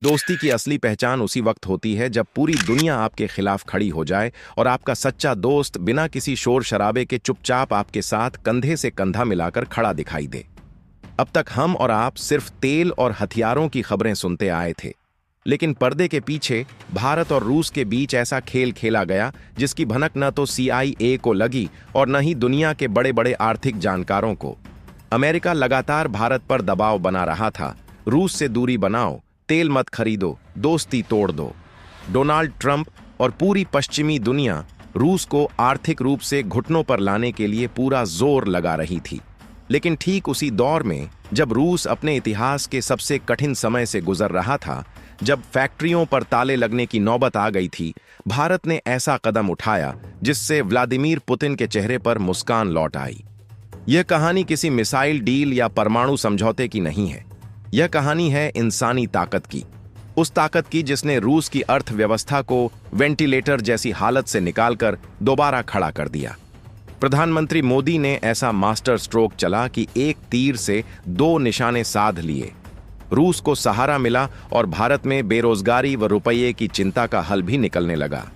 दोस्ती की असली पहचान उसी वक्त होती है जब पूरी दुनिया आपके खिलाफ खड़ी हो जाए और आपका सच्चा दोस्त बिना किसी शोर शराबे के चुपचाप आपके साथ कंधे से कंधा मिलाकर खड़ा दिखाई दे। अब तक हम और आप सिर्फ तेल और हथियारों की खबरें सुनते आए थे, लेकिन पर्दे के पीछे भारत और रूस के बीच ऐसा खेल खेला गया जिसकी भनक न तो CIA को लगी और न ही दुनिया के बड़े बड़े आर्थिक जानकारों को। अमेरिका लगातार भारत पर दबाव बना रहा था, रूस से दूरी बनाओ, तेल मत खरीदो, दोस्ती तोड़ दो। डोनाल्ड ट्रंप और पूरी पश्चिमी दुनिया रूस को आर्थिक रूप से घुटनों पर लाने के लिए पूरा जोर लगा रही थी। लेकिन ठीक उसी दौर में जब रूस अपने इतिहास के सबसे कठिन समय से गुजर रहा था, जब फैक्ट्रियों पर ताले लगने की नौबत आ गई थी, भारत ने ऐसा कदम उठाया जिससे व्लादिमीर पुतिन के चेहरे पर मुस्कान लौट आई। यह कहानी किसी मिसाइल डील या परमाणु समझौते की नहीं है। यह कहानी है इंसानी ताकत की, उस ताकत की जिसने रूस की अर्थव्यवस्था को वेंटिलेटर जैसी हालत से निकालकर दोबारा खड़ा कर दिया। प्रधानमंत्री मोदी ने ऐसा मास्टर स्ट्रोक चला कि एक तीर से दो निशाने साध लिए। रूस को सहारा मिला और भारत में बेरोजगारी व रुपये की चिंता का हल भी निकलने लगा।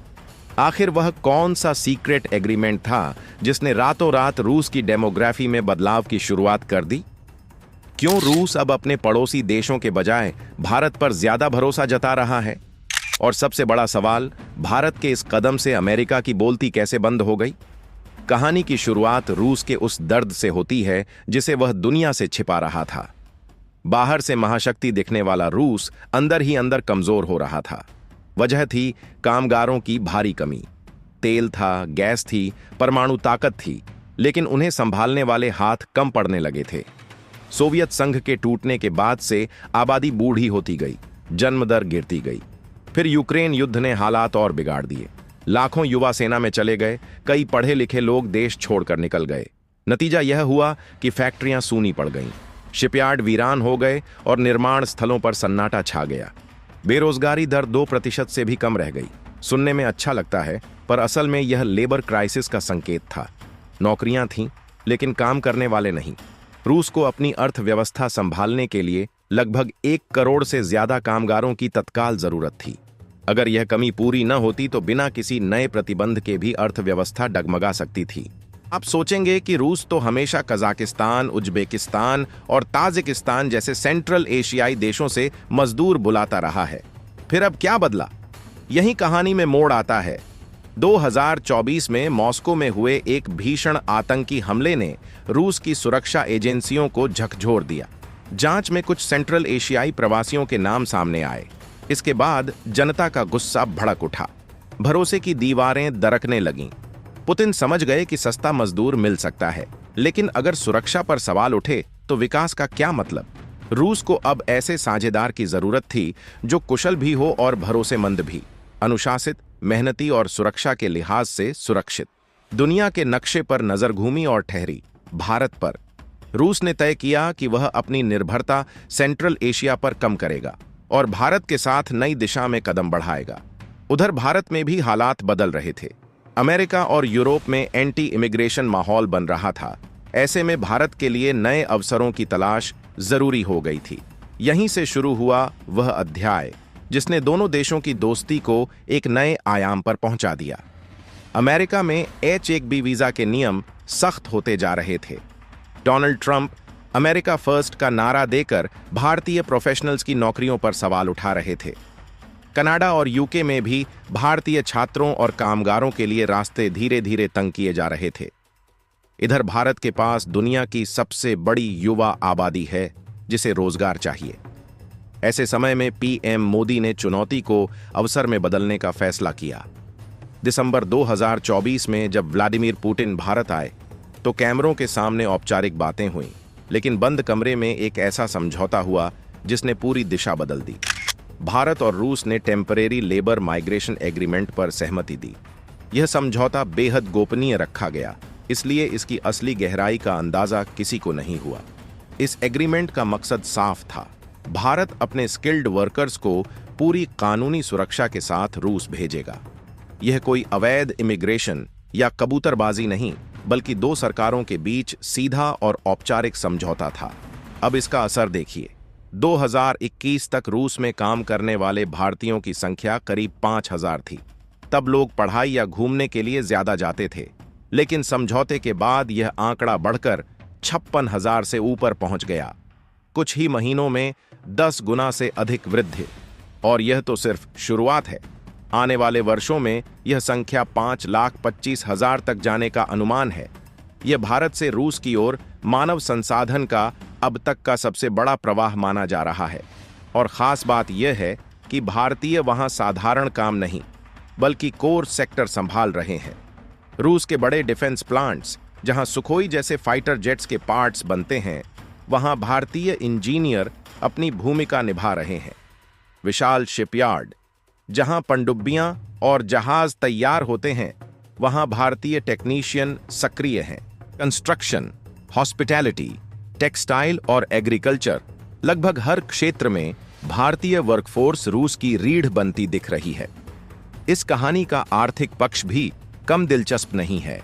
आखिर वह कौन सा सीक्रेट एग्रीमेंट था जिसने रातों रात रूस की डेमोग्राफी में बदलाव की शुरुआत कर दी? क्यों रूस अब अपने पड़ोसी देशों के बजाय भारत पर ज्यादा भरोसा जता रहा है? और सबसे बड़ा सवाल, भारत के इस कदम से अमेरिका की बोलती कैसे बंद हो गई? कहानी की शुरुआत रूस के उस दर्द से होती है जिसे वह दुनिया से छिपा रहा था। बाहर से महाशक्ति दिखने वाला रूस अंदर ही अंदर कमजोर हो रहा था। वजह थी कामगारों की भारी कमी। तेल था, गैस थी, परमाणु ताकत थी, लेकिन उन्हें संभालने वाले हाथ कम पड़ने लगे थे। सोवियत संघ के टूटने के बाद से आबादी बूढ़ी होती गई, जन्म दर गिरती गई। फिर यूक्रेन युद्ध ने हालात और बिगाड़ दिए। लाखों युवा सेना में चले गए, कई पढ़े लिखे लोग देश छोड़कर निकल गए। नतीजा यह हुआ कि फैक्ट्रियां सूनी पड़ गईं, शिपयार्ड वीरान हो गए और निर्माण स्थलों पर सन्नाटा छा गया। बेरोजगारी दर 2% से भी कम रह गई। सुनने में अच्छा लगता है, पर असल में यह लेबर क्राइसिस का संकेत था। नौकरियां थीं, लेकिन काम करने वाले नहीं। रूस को अपनी अर्थव्यवस्था संभालने के लिए लगभग 1 करोड़ से ज्यादा कामगारों की तत्काल जरूरत थी। अगर यह कमी पूरी न होती तो बिना किसी नए प्रतिबंध के भी अर्थव्यवस्था डगमगा सकती थी। आप सोचेंगे कि रूस तो हमेशा कजाकिस्तान, उज्बेकिस्तान और ताजिकिस्तान जैसे सेंट्रल एशियाई देशों से मजदूर बुलाता रहा है। फिर अब क्या बदला? यही कहानी में मोड़ आता है। 2024 में मॉस्को में हुए एक भीषण आतंकी हमले ने रूस की सुरक्षा एजेंसियों को झकझोर दिया। जांच में कुछ सेंट्रल एशियाई प्रवासियों के नाम सामने आए। इसके बाद जनता का गुस्सा भड़क उठा, भरोसे की दीवारें दरकने लगीं। पुतिन समझ गए कि सस्ता मजदूर मिल सकता है, लेकिन अगर सुरक्षा पर सवाल उठे तो विकास का क्या मतलब? रूस को अब ऐसे साझेदार की जरूरत थी जो कुशल भी हो और भरोसेमंद भी, अनुशासित, मेहनती और सुरक्षा के लिहाज से सुरक्षित। दुनिया के नक्शे पर नजर घूमी और ठहरी भारत पर। रूस ने तय किया कि वह अपनी निर्भरता सेंट्रल एशिया पर कम करेगा और भारत के साथ नई दिशा में कदम बढ़ाएगा। उधर भारत में भी हालात बदल रहे थे। अमेरिका और यूरोप में एंटी इमिग्रेशन माहौल बन रहा था। ऐसे में भारत के लिए नए अवसरों की तलाश जरूरी हो गई थी। यहीं से शुरू हुआ वह अध्याय जिसने दोनों देशों की दोस्ती को एक नए आयाम पर पहुंचा दिया। अमेरिका में H-1B वीजा के नियम सख्त होते जा रहे थे। डोनाल्ड ट्रंप अमेरिका फर्स्ट का नारा देकर भारतीय प्रोफेशनल्स की नौकरियों पर सवाल उठा रहे थे। कनाडा और यूके में भी भारतीय छात्रों और कामगारों के लिए रास्ते धीरे धीरे तंग किए जा रहे थे। इधर भारत के पास दुनिया की सबसे बड़ी युवा आबादी है जिसे रोजगार चाहिए। ऐसे समय में PM मोदी ने चुनौती को अवसर में बदलने का फैसला किया। दिसंबर 2024 में जब व्लादिमीर पुतिन भारत आए तो कैमरों के सामने औपचारिक बातें हुईं, लेकिन बंद कमरे में एक ऐसा समझौता हुआ जिसने पूरी दिशा बदल दी। भारत और रूस ने टेम्परेरी लेबर माइग्रेशन एग्रीमेंट पर सहमति दी। यह समझौता बेहद गोपनीय रखा गया, इसलिए इसकी असली गहराई का अंदाजा किसी को नहीं हुआ। इस एग्रीमेंट का मकसद साफ था, भारत अपने स्किल्ड वर्कर्स को पूरी कानूनी सुरक्षा के साथ रूस भेजेगा। यह कोई अवैध इमिग्रेशन या कबूतरबाजी नहीं, बल्कि दो सरकारों के बीच सीधा और औपचारिक समझौता था। अब इसका असर देखिए। 2021 तक रूस में काम करने वाले भारतीयों की संख्या करीब 5,000 थी। तब लोग पढ़ाई या घूमने के लिए ज्यादा जाते थे, लेकिन समझौते के बाद यह आंकड़ा बढ़कर 56,000 से ऊपर पहुंच गया। कुछ ही महीनों में 10 गुना से अधिक वृद्धि, और यह तो सिर्फ शुरुआत है। आने वाले वर्षों में यह संख्या 5,25,000 तक जाने का अनुमान है। यह भारत से रूस की ओर मानव संसाधन का अब तक का सबसे बड़ा प्रवाह माना जा रहा है। और खास बात यह है कि भारतीय वहां साधारण काम नहीं, बल्कि कोर सेक्टर संभाल रहे हैं। रूस के बड़े डिफेंस प्लांट्स, जहां सुखोई जैसे फाइटर जेट्स के पार्ट्स बनते हैं, वहां भारतीय इंजीनियर अपनी भूमिका निभा रहे हैं। विशाल शिपयार्ड, जहां पनडुब्बियां और जहाज तैयार होते हैं, वहां भारतीय टेक्नीशियन सक्रिय हैं। कंस्ट्रक्शन, हॉस्पिटैलिटी, टेक्सटाइल और एग्रीकल्चर, लगभग हर क्षेत्र में भारतीय वर्कफोर्स रूस की रीढ़ बनती दिख रही है। इस कहानी का आर्थिक पक्ष भी कम दिलचस्प नहीं है।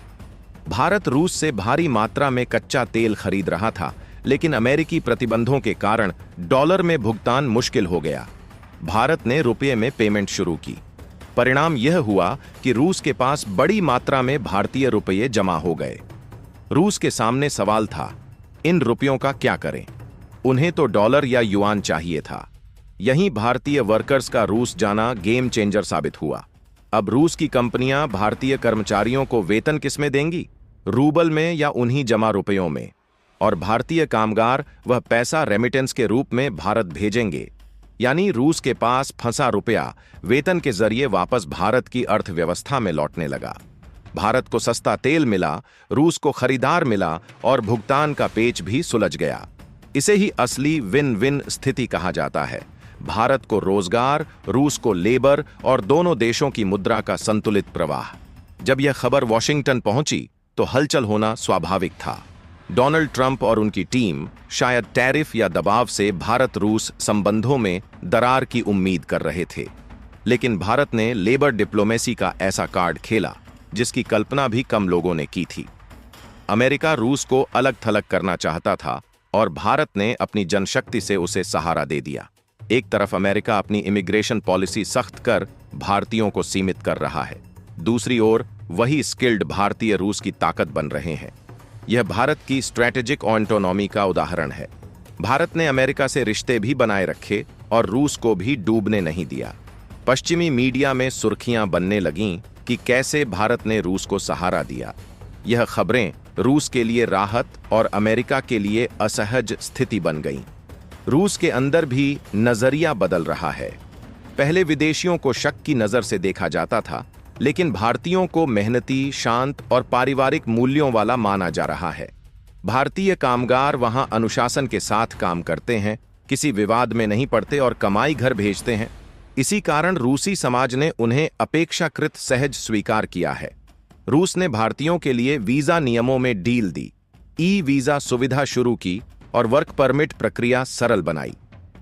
भारत रूस से भारी मात्रा में कच्चा तेल खरीद रहा था, लेकिन अमेरिकी प्रतिबंधों के कारण डॉलर में भुगतान मुश्किल हो गया। भारत ने रुपये में पेमेंट शुरू की। परिणाम यह हुआ कि रूस के पास बड़ी मात्रा में भारतीय रुपये जमा हो गए। रूस के सामने सवाल था, इन रुपयों का क्या करें? उन्हें तो डॉलर या युआन चाहिए था। यहीं भारतीय वर्कर्स का रूस जाना गेम चेंजर साबित हुआ। अब रूस की कंपनियां भारतीय कर्मचारियों को वेतन किसमें देंगी? रूबल में या उन्हीं जमा रुपयों में? और भारतीय कामगार वह पैसा रेमिटेंस के रूप में भारत भेजेंगे। यानी रूस के पास फंसा रुपया वेतन के जरिए वापस भारत की अर्थव्यवस्था में लौटने लगा। भारत को सस्ता तेल मिला, रूस को खरीदार मिला और भुगतान का पेच भी सुलझ गया। इसे ही असली विन विन स्थिति कहा जाता है। भारत को रोजगार, रूस को लेबर और दोनों देशों की मुद्रा का संतुलित प्रवाह। जब यह खबर वॉशिंगटन पहुंची तो हलचल होना स्वाभाविक था। डोनाल्ड ट्रंप और उनकी टीम शायद टैरिफ या दबाव से भारत रूस संबंधों में दरार की उम्मीद कर रहे थे, लेकिन भारत ने लेबर डिप्लोमेसी का ऐसा कार्ड खेला जिसकी कल्पना भी कम लोगों ने की थी। अमेरिका रूस को अलग थलग करना चाहता था और भारत ने अपनी जनशक्ति से उसे सहारा दे दिया। एक तरफ अमेरिका अपनी इमिग्रेशन पॉलिसी सख्त कर भारतीयों को सीमित कर रहा है, दूसरी ओर वही स्किल्ड भारतीय रूस की ताकत बन रहे हैं। यह भारत की स्ट्रैटेजिक ऑटोनॉमी का उदाहरण है। भारत ने अमेरिका से रिश्ते भी बनाए रखे और रूस को भी डूबने नहीं दिया। पश्चिमी मीडिया में सुर्खियां बनने लगीं कि कैसे भारत ने रूस को सहारा दिया। यह खबरें रूस के लिए राहत और अमेरिका के लिए असहज स्थिति बन गईं। रूस के अंदर भी नजरिया बदल रहा है। पहले विदेशियों को शक की नजर से देखा जाता था, लेकिन भारतीयों को मेहनती, शांत और पारिवारिक मूल्यों वाला माना जा रहा है। भारतीय कामगार वहां अनुशासन के साथ काम करते हैं, किसी विवाद में नहीं पड़ते और कमाई घर भेजते हैं। इसी कारण रूसी समाज ने उन्हें अपेक्षाकृत सहज स्वीकार किया है। रूस ने भारतीयों के लिए वीजा नियमों में ढील दी, ई वीजा सुविधा शुरू की और वर्क परमिट प्रक्रिया सरल बनाई।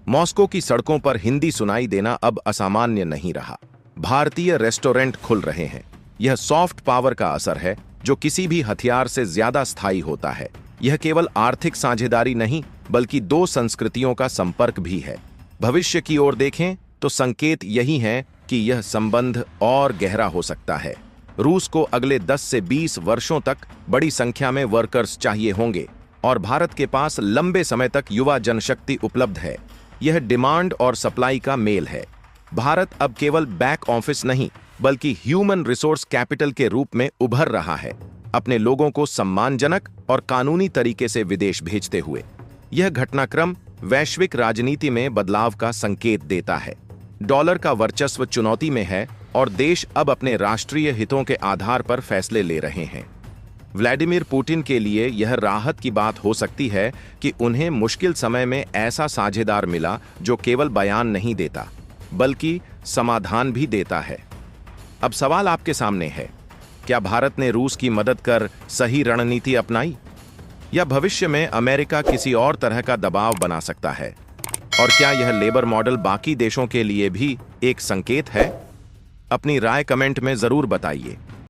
मॉस्को की सड़कों पर हिंदी सुनाई देना अब असामान्य नहीं रहा। भारतीय रेस्टोरेंट खुल रहे हैं। यह सॉफ्ट पावर का असर है जो किसी भी हथियार से ज्यादा स्थायी होता है। यह केवल आर्थिक साझेदारी नहीं, बल्कि दो संस्कृतियों का संपर्क भी है। भविष्य की ओर देखें तो संकेत यही है कि यह संबंध और गहरा हो सकता है। रूस को अगले 10 से 20 वर्षों तक बड़ी संख्या में वर्कर्स चाहिए होंगे और भारत के पास लंबे समय तक युवा जनशक्ति उपलब्ध है। यह डिमांड और सप्लाई का मेल है। भारत अब केवल बैक ऑफिस नहीं, बल्कि ह्यूमन रिसोर्स कैपिटल के रूप में उभर रहा है, अपने लोगों को सम्मानजनक और कानूनी तरीके से विदेश भेजते हुए। यह घटनाक्रम वैश्विक राजनीति में बदलाव का संकेत देता है। डॉलर का वर्चस्व चुनौती में है और देश अब अपने राष्ट्रीय हितों के आधार पर फैसले ले रहे हैं। व्लादिमीर पुतिन के लिए यह राहत की बात हो सकती है कि उन्हें मुश्किल समय में ऐसा साझेदार मिला जो केवल बयान नहीं देता, बल्कि समाधान भी देता है। अब सवाल आपके सामने है, क्या भारत ने रूस की मदद कर सही रणनीति अपनाई, या भविष्य में अमेरिका किसी और तरह का दबाव बना सकता है? और क्या यह लेबर मॉडल बाकी देशों के लिए भी एक संकेत है? अपनी राय कमेंट में जरूर बताइए।